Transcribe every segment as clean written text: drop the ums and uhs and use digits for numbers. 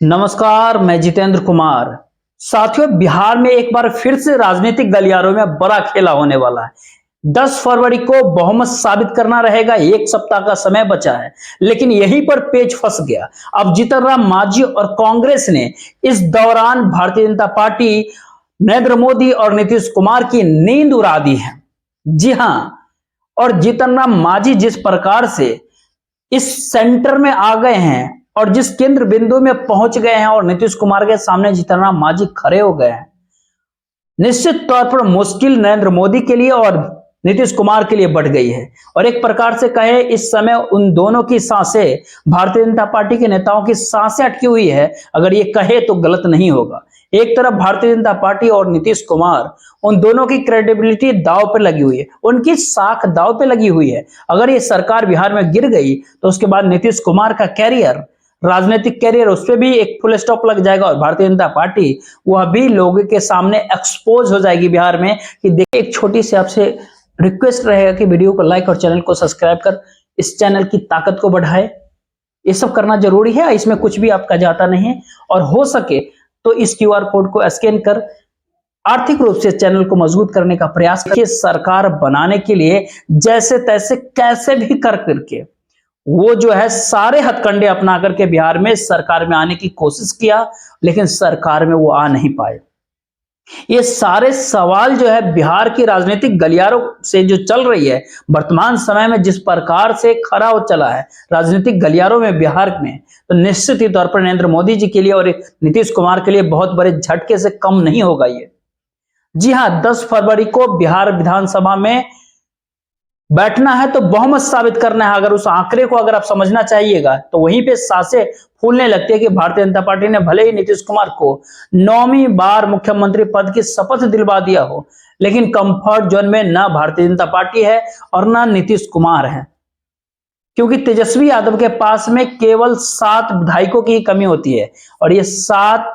नमस्कार, मैं जितेंद्र कुमार। साथियों, बिहार में एक बार फिर से राजनीतिक गलियारों में बड़ा खेला होने वाला है। 10 फरवरी को बहुमत साबित करना रहेगा। एक सप्ताह का समय बचा है, लेकिन यहीं पर पेच फंस गया। अब जीतन राम मांझी और कांग्रेस ने इस दौरान भारतीय जनता पार्टी, नरेंद्र मोदी और नीतीश कुमार की नींद उड़ा दी है। जी हां, और जीतन राम मांझी जिस प्रकार से इस सेंटर में आ गए हैं और जिस केंद्र बिंदु में पहुंच गए हैं और नीतीश कुमार के सामने जीतन राम मांझी खड़े हो गए हैं, निश्चित तौर पर मुश्किल नरेंद्र मोदी के लिए और नीतीश कुमार के लिए बढ़ गई है। और एक प्रकार से कहे, इस समय उन दोनों की सांसें, भारतीय जनता पार्टी के नेताओं की सांसें अटकी हुई है। अगर ये कहे तो गलत नहीं होगा। एक तरफ भारतीय जनता पार्टी और नीतीश कुमार, उन दोनों की क्रेडिबिलिटी दांव पे लगी हुई है, उनकी साख दांव पे लगी हुई है। अगर ये सरकार बिहार में गिर गई तो उसके बाद नीतीश कुमार का कैरियर, राजनीतिक कैरियर, उस पर भी एक फुल स्टॉप लग जाएगा और भारतीय जनता पार्टी वह भी लोगों के सामने एक्सपोज हो जाएगी बिहार में। कि देखिए, एक छोटी सी आपसे रिक्वेस्ट रहेगा कि वीडियो को लाइक और चैनल को सब्सक्राइब कर इस चैनल की ताकत को बढ़ाए। ये सब करना जरूरी है, इसमें कुछ भी आपका जाता नहीं है। और हो सके तो इस क्यूआर कोड को स्कैन कर आर्थिक रूप से चैनल को मजबूत करने का प्रयास करिए। सरकार बनाने के लिए जैसे तैसे कैसे भी कर करके वो जो है सारे हथकंडे अपना करके बिहार में सरकार में आने की कोशिश किया, लेकिन सरकार में वो आ नहीं पाए। ये सारे सवाल जो है बिहार की राजनीतिक गलियारों से जो चल रही है वर्तमान समय में, जिस प्रकार से खड़ा हो चला है राजनीतिक गलियारों में बिहार में, तो निश्चित ही तौर पर नरेंद्र मोदी जी के लिए और नीतीश कुमार के लिए बहुत बड़े झटके से कम नहीं होगा ये। जी हां, 10 फरवरी को बिहार विधानसभा में बैठना है तो बहुमत साबित करना है। अगर उस आंकड़े को अगर आप समझना चाहिएगा तो वहीं पे सांसें फूलने लगती है कि भारतीय जनता पार्टी ने भले ही नीतीश कुमार को 9वीं बार मुख्यमंत्री पद की शपथ दिलवा दिया हो, लेकिन कंफर्ट जोन में ना भारतीय जनता पार्टी है और ना नीतीश कुमार है। क्योंकि तेजस्वी यादव के पास में केवल 7 विधायकों की ही कमी होती है और ये 7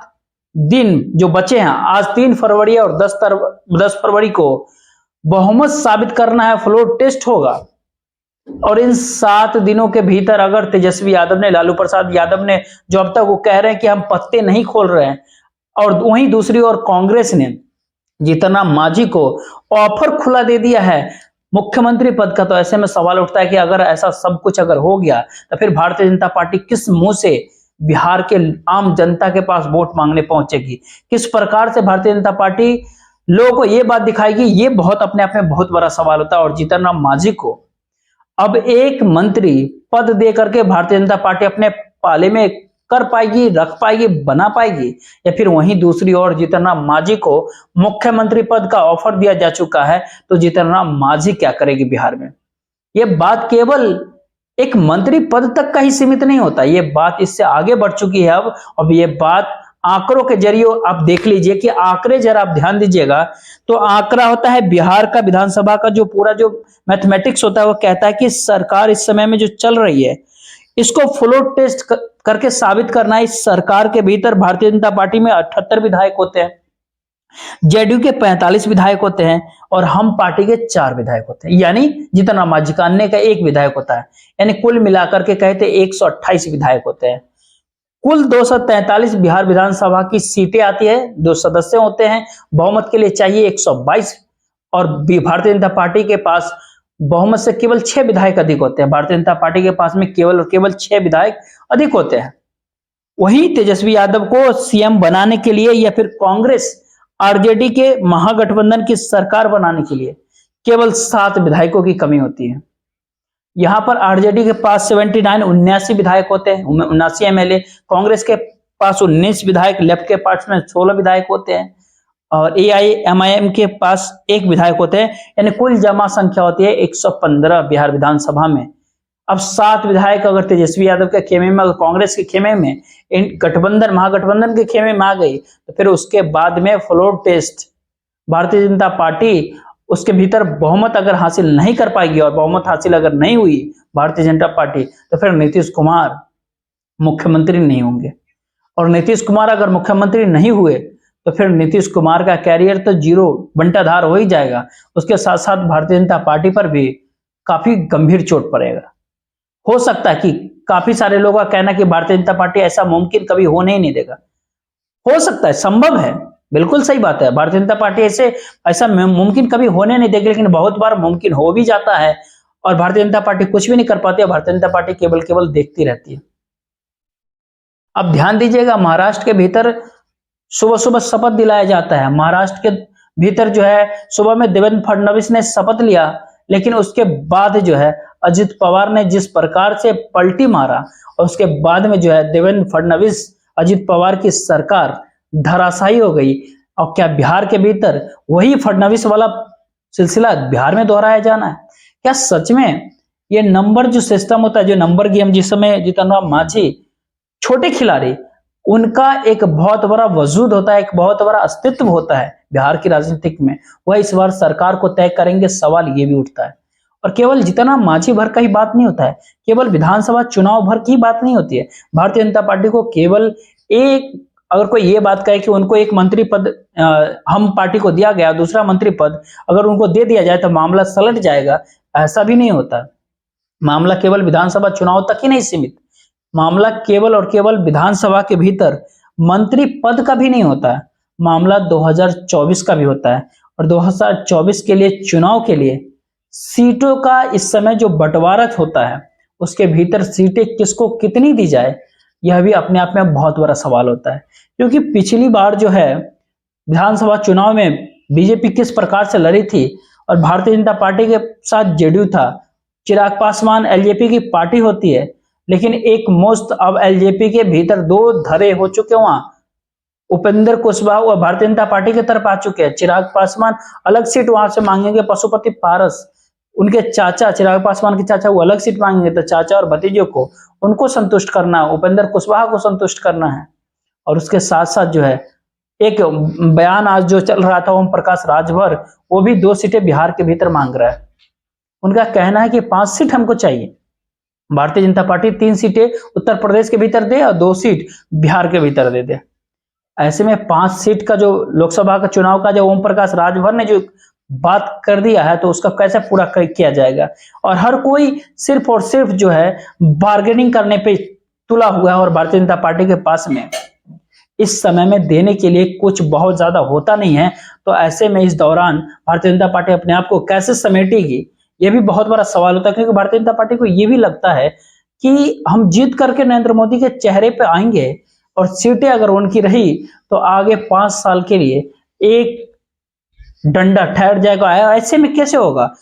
दिन जो बचे हैं, आज 3 फरवरी और 10 फरवरी को बहुमत साबित करना है, फ्लोर टेस्ट होगा। और इन 7 दिनों के भीतर अगर तेजस्वी यादव ने, लालू प्रसाद यादव ने, जो अब तक वो कह रहे हैं कि हम पत्ते नहीं खोल रहे हैं, और वहीं दूसरी ओर कांग्रेस ने जीतन राम मांझी को ऑफर खुला दे दिया है मुख्यमंत्री पद का, तो ऐसे में सवाल उठता है कि अगर ऐसा सब कुछ अगर हो गया तो फिर भारतीय जनता पार्टी किस मुंह से बिहार के आम जनता के पास वोट मांगने पहुंचेगी? किस प्रकार से भारतीय जनता पार्टी लोगों को ये बात दिखाएगी? ये बहुत अपने आप में बहुत बड़ा सवाल होता है। और जीतन राम मांझी को अब एक मंत्री पद दे करके भारतीय जनता पार्टी अपने पाले में कर पाएगी, रख पाएगी, बना पाएगी, या फिर वहीं दूसरी ओर जीतन राम मांझी को मुख्यमंत्री पद का ऑफर दिया जा चुका है, तो जीतन राम मांझी क्या करेगी बिहार में? ये बात केवल एक मंत्री पद तक का ही सीमित नहीं होता, ये बात इससे आगे बढ़ चुकी है। अब ये बात आंकड़ों के जरिए आप देख लीजिए कि आंकड़े जरा आप ध्यान दीजिएगा तो आंकड़ा होता है बिहार का, विधानसभा का जो पूरा जो मैथमेटिक्स होता है, वो कहता है कि सरकार इस समय में जो चल रही है इसको फ्लोर टेस्ट करके साबित करना है। इस सरकार के भीतर भारतीय जनता पार्टी में 78 विधायक होते हैं, जेडीयू के 45 विधायक होते हैं और हम पार्टी के 4 विधायक होते हैं, यानी जीतन राम मांझी का अन्य का 1 विधायक होता है। यानी कुल मिलाकर के कहते 128 विधायक होते हैं। कुल 243 बिहार विधानसभा की सीटें आती है, 2 सदस्य होते हैं, बहुमत के लिए चाहिए 122, और भारतीय जनता पार्टी के पास बहुमत से केवल 6 विधायक अधिक होते हैं। भारतीय जनता पार्टी के पास में केवल और केवल 6 विधायक अधिक होते हैं। वहीं तेजस्वी यादव को सीएम बनाने के लिए या फिर कांग्रेस आरजेडी के महागठबंधन की सरकार बनाने के लिए केवल 7 विधायकों की कमी होती है। यहां पर आरजेडी के पास 79 विधायक होते हैं, 79 एमएलए, कांग्रेस के पास 19 विधायक, लेफ्ट के पास में 16 विधायक होते हैं और एआईएमआईएम के पास 1 विधायक होते हैं। यानी कुल जमा संख्या होती है 115 बिहार विधानसभा में। अब 7 विधायक अगर तेजस्वी यादव के खेमे में, अगर कांग्रेस के खेमे में, इन गठबंधन महागठबंधन के खेमे में आ गई, तो फिर उसके बाद में floor test Bharatiya Janata party उसके भीतर बहुमत अगर हासिल नहीं कर पाएगी, और बहुमत हासिल अगर नहीं हुई भारतीय जनता पार्टी, तो फिर नीतीश कुमार मुख्यमंत्री नहीं होंगे। और नीतीश कुमार अगर मुख्यमंत्री नहीं हुए तो फिर नीतीश कुमार का कैरियर तो जीरो बंटाधार हो ही जाएगा। उसके साथ साथ भारतीय जनता पार्टी पर भी काफी गंभीर चोट पड़ेगा। हो सकता है कि काफी सारे लोगों का कहना कि भारतीय जनता पार्टी ऐसा मुमकिन कभी होने ही नहीं देगा। हो सकता है, संभव है, बिल्कुल सही बात है, भारतीय जनता पार्टी ऐसा मुमकिन कभी होने नहीं देगी, लेकिन बहुत बार मुमकिन हो भी जाता है और भारतीय जनता पार्टी कुछ भी नहीं कर पाती है। भारतीय जनता पार्टी केवल देखती रहती है। अब ध्यान दीजिएगा, महाराष्ट्र के भीतर सुबह सुबह शपथ दिलाया जाता है। महाराष्ट्र के भीतर जो है सुबह में देवेंद्र फडणवीस ने शपथ लिया, लेकिन उसके बाद जो है अजित पवार ने जिस प्रकार से पलटी मारा और उसके बाद में जो है देवेंद्र फडणवीस अजित पवार की सरकार धराशायी हो गई। और क्या बिहार के भीतर वही फडणवीस वाला सिलसिला बिहार में दोहराया जाना है? क्या सच में ये नंबर जो सिस्टम होता है, जो नंबर गेम, जिस समय जीतन राम मांझी छोटे खिलाड़ी, उनका एक बहुत बड़ा वजूद होता है, एक बहुत बड़ा अस्तित्व होता है बिहार की राजनीतिक में, वह इस बार सरकार को तय करेंगे, सवाल ये भी उठता है। और केवल जीतन राम मांझी भर का ही बात नहीं होता है, केवल विधानसभा चुनाव भर की बात नहीं होती है। भारतीय जनता पार्टी को केवल एक, अगर कोई ये बात कहे कि उनको एक मंत्री पद हम पार्टी को दिया गया, दूसरा मंत्री पद अगर उनको दे दिया जाए तो मामला सलट जाएगा, ऐसा भी नहीं होता। मामला केवल विधानसभा चुनाव तक ही नहीं सीमित, मामला केवल और केवल विधानसभा के भीतर मंत्री पद का भी नहीं होता है, मामला 2024 का भी होता है। और 2024 के लिए, चुनाव के लिए सीटों का इस समय जो बंटवारा होता है, उसके भीतर सीटें किसको कितनी दी जाए, यह भी अपने आप में बहुत बड़ा सवाल होता है। क्योंकि पिछली बार जो है विधानसभा चुनाव में बीजेपी किस प्रकार से लड़ी थी और भारतीय जनता पार्टी के साथ जेडीयू था। चिराग पासवान एलजेपी की पार्टी होती है, लेकिन एक मुश्त अब एलजेपी के भीतर दो धरे हो चुके, वहां उपेंद्र कुशवाहा और भारतीय जनता पार्टी की तरफ आ चुके हैं। चिराग पासवान अलग सीट वहां से मांगेंगे, पशुपति पारस उनके चाचा, चिराग पासवान के चाचा, वो अलग सीट मांगेंगे, तो चाचा और भतीजों को उनको संतुष्ट करना है, उपेंद्र कुशवाहा को संतुष्ट करना है। और उसके साथ साथ जो है एक बयान आज जो चल रहा था ओम प्रकाश राजभर, वो भी 2 सीटें बिहार के भीतर मांग रहा है। उनका कहना है कि 5 सीट हमको चाहिए, भारतीय जनता पार्टी 3 सीटें उत्तर प्रदेश के भीतर दे और 2 सीट बिहार के भीतर दे दे। ऐसे में 5 सीट का जो लोकसभा का चुनाव का जो ओम प्रकाश राजभर ने जो बात कर दिया है, तो उसका कैसे पूरा किया जाएगा? और हर कोई सिर्फ और सिर्फ जो है बार्गेनिंग करने पे तुला हुआ है और भारतीय जनता पार्टी के पास में इस समय में देने के लिए कुछ बहुत ज्यादा होता नहीं है। तो ऐसे में इस दौरान भारतीय जनता पार्टी अपने आप को कैसे समेटेगी, यह भी बहुत बड़ा सवाल होता है। क्योंकि भारतीय जनता पार्टी को यह भी लगता है कि हम जीत करके नरेंद्र मोदी के चेहरे पे आएंगे और सीटें अगर उनकी रही तो आगे 5 साल के लिए एक डंडा ठहर जाएगा। ऐसे में कैसे होगा?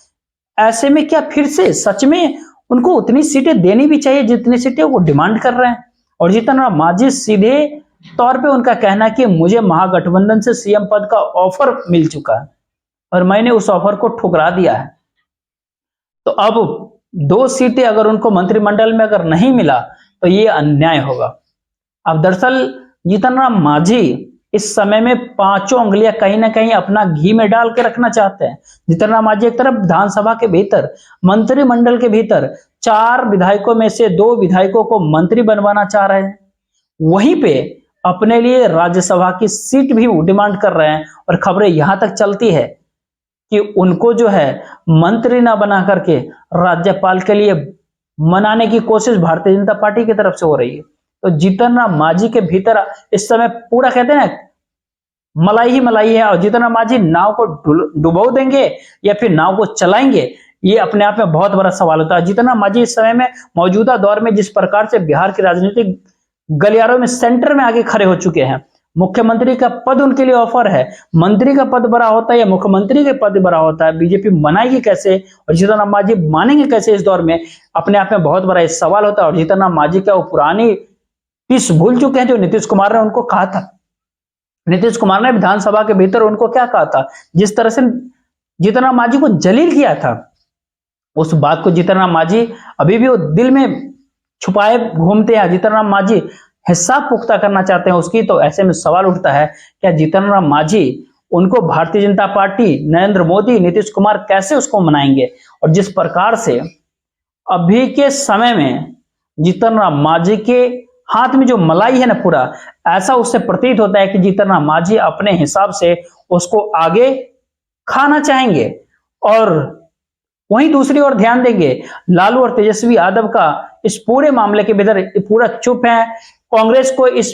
ऐसे में क्या फिर से सच में उनको उतनी सीटें देनी भी चाहिए जितनी सीटें वो डिमांड कर रहे हैं? और जीतन राम मांझी सीधे तौर पे उनका कहना है कि मुझे महागठबंधन से सीएम पद का ऑफर मिल चुका है और मैंने उस ऑफर को ठुकरा दिया है। तो अब 2 सीटें अगर उनको मंत्रिमंडल में अगर नहीं मिला तो ये अन्याय होगा। अब दरअसल जीतन राम मांझी इस समय में 5 उंगलियां कहीं ना कहीं अपना घी में डाल के रखना चाहते हैं। जीतन राम मांझी एक तरफ विधानसभा के भीतर, मंत्रिमंडल के भीतर 4 विधायकों में से 2 विधायकों को मंत्री बनवाना चाह रहे हैं, वहीं पे अपने लिए राज्यसभा की सीट भी डिमांड कर रहे हैं। और खबरें यहां तक चलती है कि उनको जो है मंत्री ना बना करके राज्यपाल के लिए मनाने की कोशिश भारतीय जनता पार्टी की तरफ से हो रही है। तो जीतन राम मांझी के भीतर इस समय पूरा कहते हैं ना मलाई ही मलाई है, और जीतन राम मांझी नाव को डुबो देंगे या फिर नाव को चलाएंगे, ये अपने आप में बहुत बड़ा सवाल होता है। जीतन राम मांझी इस समय में मौजूदा दौर में जिस प्रकार से बिहार की राजनीतिक गलियारों में सेंटर में आगे खड़े हो चुके हैं, मुख्यमंत्री का पद उनके लिए ऑफर है, मंत्री का पद बड़ा होता है या मुख्यमंत्री का पद बड़ा होता है, बीजेपी मनाएगी कैसे और जीतन राम मांझी मानेंगे कैसे? इस दौर में अपने आप में बहुत बड़ा सवाल होता है। और जीतन राम मांझी क्या वो पुरानी पीस भूल चुके हैं जो नीतीश कुमार ने उनको कहा था? नीतीश कुमार ने विधानसभा के भीतर उनको क्या कहा था? जिस तरह से जीतन राम मांझी को जलील किया था, उस बात को जीतन राम मांझी अभी भी वो दिल में छुपाए घूमते हैं। जीतन राम मांझी हिसाब पुख्ता करना चाहते हैं उसकी। तो ऐसे में सवाल उठता है, क्या जीतन राम मांझी उनको भारतीय जनता पार्टी, नरेंद्र मोदी, नीतीश कुमार कैसे उसको मनाएंगे? और जिस प्रकार से अभी के समय में जीतन राम मांझी के हाथ में जो मलाई है ना पूरा, ऐसा उससे प्रतीत होता है कि जीतन राम मांझी अपने हिसाब से उसको आगे खाना चाहेंगे। और वहीं दूसरी ओर ध्यान देंगे, लालू और तेजस्वी यादव का इस पूरे मामले के भीतर पूरा चुप है। कांग्रेस को इस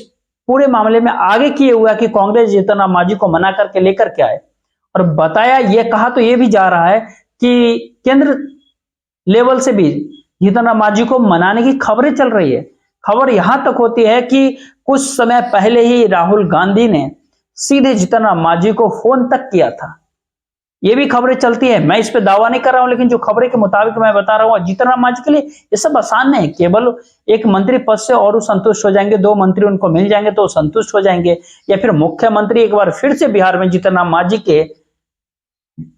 पूरे मामले में आगे किए हुआ कि कांग्रेस जीतन राम मांझी को मना करके लेकर के आए, और बताया, ये कहा तो ये भी जा रहा है कि केंद्र लेवल से भी जीतन राम मांझी को मनाने की खबरें चल रही है। खबर यहां तक होती है कि कुछ समय पहले ही राहुल गांधी ने सीधे जीतन राम मांझी को फोन तक किया था। ये भी खबरें चलती है, मैं इस पे दावा नहीं कर रहा हूं, लेकिन जो खबरें के मुताबिक मैं बता रहा हूं, जीतन राम मांझी के लिए ये सब आसान नहीं है। केवल एक मंत्री पद से और संतुष्ट हो जाएंगे, 2 मंत्री उनको मिल जाएंगे तो संतुष्ट हो जाएंगे, या फिर मुख्यमंत्री एक बार फिर से बिहार में जीतन राम मांझी के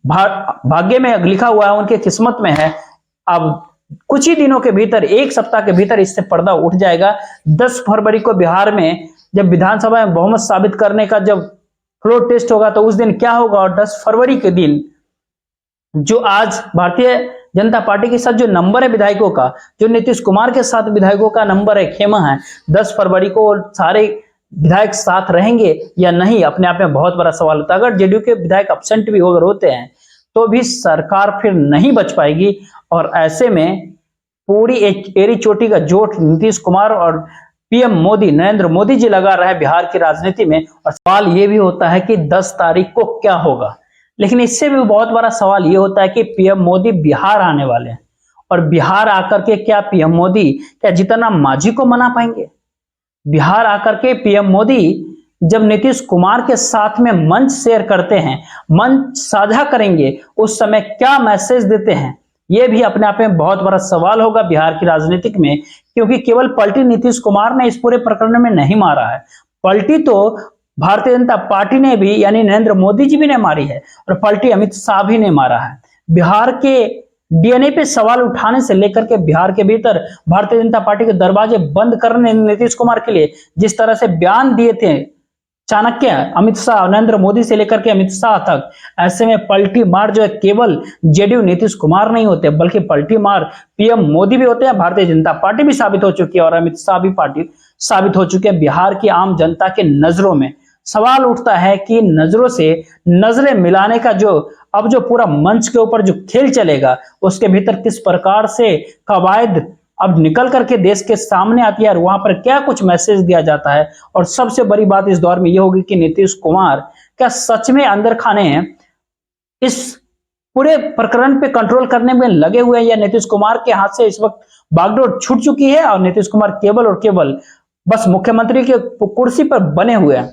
भाग्य में लिखा हुआ है, उनके किस्मत में है। अब कुछ ही दिनों के भीतर, 1 सप्ताह के भीतर इससे पर्दा उठ जाएगा। 10 फरवरी को बिहार में जब विधानसभा में बहुमत साबित करने का जब फ्लोर टेस्ट होगा तो उस दिन क्या होगा, और 10 फरवरी के दिन जो आज भारतीय जनता पार्टी के साथ जो नंबर है विधायकों का, जो नीतीश कुमार के साथ विधायकों का नंबर है, खेमा है, 10 फरवरी को सारे विधायक साथ रहेंगे या नहीं, अपने आप में बहुत बड़ा सवाल होता है। अगर जेडीयू के विधायक अब्सेंट भी अगर होते हैं तो भी सरकार फिर नहीं बच पाएगी, और ऐसे में पूरी एक एड़ी चोटी का जोट नीतीश कुमार और पीएम मोदी, नरेंद्र मोदी जी लगा रहे हैं बिहार की राजनीति में। और सवाल ये भी होता है कि 10 तारीख को क्या होगा, लेकिन इससे भी बहुत बड़ा सवाल ये होता है कि पीएम मोदी बिहार आने वाले हैं, और बिहार आकर के क्या पीएम मोदी क्या जीतन राम मांझी को मना पाएंगे? बिहार आकर के पीएम मोदी जब नीतीश कुमार के साथ में मंच शेयर करते हैं, मंच साझा करेंगे, उस समय क्या मैसेज देते हैं, यह भी अपने आप में बहुत बड़ा सवाल होगा बिहार की राजनीतिक में। क्योंकि केवल पलटी नीतीश कुमार ने इस पूरे प्रकरण में नहीं मारा है, पलटी तो भारतीय जनता पार्टी ने भी, यानी नरेंद्र मोदी जी भी ने मारी है, और पलटी अमित शाह भी ने मारा है। बिहार के डीएनए पे सवाल उठाने से लेकर के बिहार के भीतर भारतीय जनता पार्टी के दरवाजे बंद करने नीतीश कुमार के लिए जिस तरह से बयान दिए थे चाणक्य अमित शाह, नरेंद्र मोदी से लेकर के अमित शाह तक, ऐसे में पलटी मार जो है केवल जेडीयू नीतीश कुमार नहीं होते, बल्कि पलटी मार पीएम मोदी भी होते हैं, भारतीय जनता पार्टी भी साबित हो चुकी है, और अमित शाह भी पार्टी साबित हो चुके हैं बिहार की आम जनता के नजरों में। सवाल उठता है कि नजरों से नजरें मिलाने का जो अब जो पूरा मंच के ऊपर जो खेल चलेगा, उसके भीतर किस प्रकार से कवायद अब निकल करके देश के सामने आती है, और वहां पर क्या कुछ मैसेज दिया जाता है। और सबसे बड़ी बात इस दौर में यह होगी कि नीतीश कुमार क्या सच में अंदर खाने हैं इस पूरे प्रकरण पे कंट्रोल करने में लगे हुए हैं, या नीतीश कुमार के हाथ से इस वक्त बागडोर छूट चुकी है और नीतीश कुमार केवल और केवल बस मुख्यमंत्री के कुर्सी पर बने हुए हैं।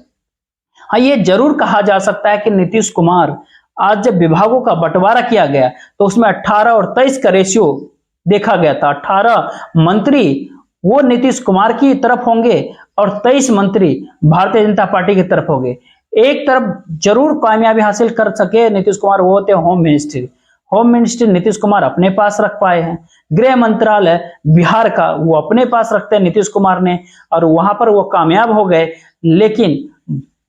हाँ, ये जरूर कहा जा सकता है कि नीतीश कुमार आज जब विभागों का बंटवारा किया गया तो उसमें 18 और 23 का रेशियो देखा गया था। 18 मंत्री वो नीतीश कुमार की तरफ होंगे और 23 मंत्री भारतीय जनता पार्टी की तरफ होंगे। एक तरफ जरूर कामयाबी हासिल कर सके नीतीश कुमार, वो होते home ministry. Home ministry Nitish Kumar अपने पास रख पाए हैं। गृह मंत्रालय बिहार का वो अपने पास रखते हैं नीतीश कुमार ने, और वहां पर वो कामयाब हो गए। लेकिन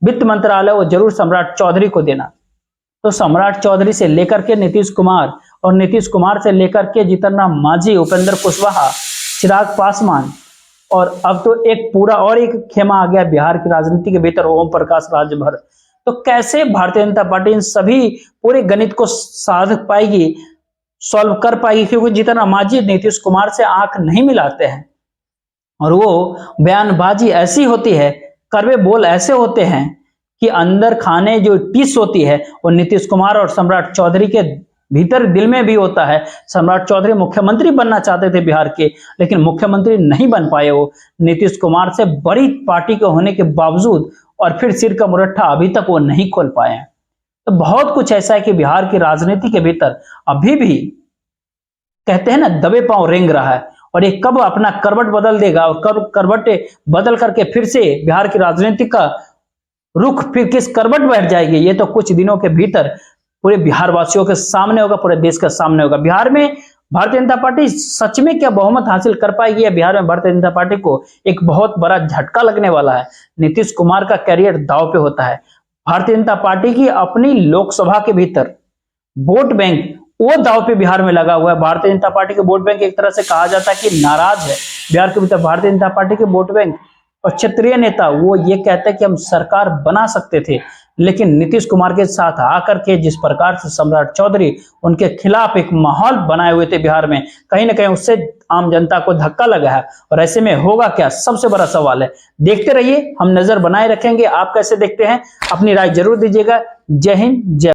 वित्त मंत्रालय वो जरूर सम्राट चौधरी को देना। तो सम्राट चौधरी से लेकर के नीतीश कुमार, और नीतीश कुमार से लेकर के जीतन राम मांझी, उपेंद्र कुशवाहा, चिराग पासवान, और अब तो एक पूरा और एक खेमा आ गया बिहार की राजनीति के भीतर, ओम प्रकाश राजभर। तो कैसे भारतीय जनता पार्टी इन सभी पूरे गणित को साध पाएगी, सॉल्व कर पाएगी? क्योंकि जीतन राम मांझी नीतीश कुमार से आंख नहीं मिलाते हैं, और वो बयानबाजी ऐसी होती है, कड़वे बोल ऐसे होते हैं कि अंदर खाने जो टीस होती है वो नीतीश कुमार और सम्राट चौधरी के भीतर दिल में भी होता है। सम्राट चौधरी मुख्यमंत्री बनना चाहते थे बिहार के, लेकिन मुख्यमंत्री नहीं बन पाए वो, नीतीश कुमार से बड़ी पार्टी के होने के बावजूद, और फिर सिर का मुरट्ठा अभी तक वो नहीं खोल पाए हैं। तो बहुत कुछ ऐसा है कि बिहार की राजनीति के भीतर अभी भी कहते हैं ना, दबे पांव रेंग रहा है, और ये कब अपना करवट बदल देगा, और कब करवट बदल करके फिर से बिहार की राजनीति का रुख फिर किस करवट बैठ जाएगी, ये तो कुछ दिनों के भीतर पूरे बिहार वासियों के सामने होगा, पूरे देश के सामने होगा। बिहार में भारतीय जनता पार्टी सच में क्या बहुमत हासिल कर पाएगी, या बिहार में भारतीय जनता पार्टी को एक बहुत बड़ा झटका लगने वाला है? नीतीश कुमार का कैरियर दांव पे होता है। भारतीय जनता पार्टी की अपनी लोकसभा के भीतर वोट बैंक वो दांव पे बिहार में लगा हुआ है। भारतीय जनता पार्टी के वोट बैंक एक तरह से कहा जाता है कि नाराज है बिहार के भीतर। भारतीय जनता पार्टी के वोट बैंक और क्षेत्रीय नेता वो ये कहते हैं कि हम सरकार बना सकते थे, लेकिन नीतीश कुमार के साथ आकर के जिस प्रकार से सम्राट चौधरी उनके खिलाफ एक माहौल बनाए हुए थे बिहार में, कहीं ना कहीं उससे आम जनता को धक्का लगा है। और ऐसे में होगा क्या, सबसे बड़ा सवाल है। देखते रहिए, हम नजर बनाए रखेंगे। आप कैसे देखते हैं, अपनी राय जरूर दीजिएगा। जय हिंद, जय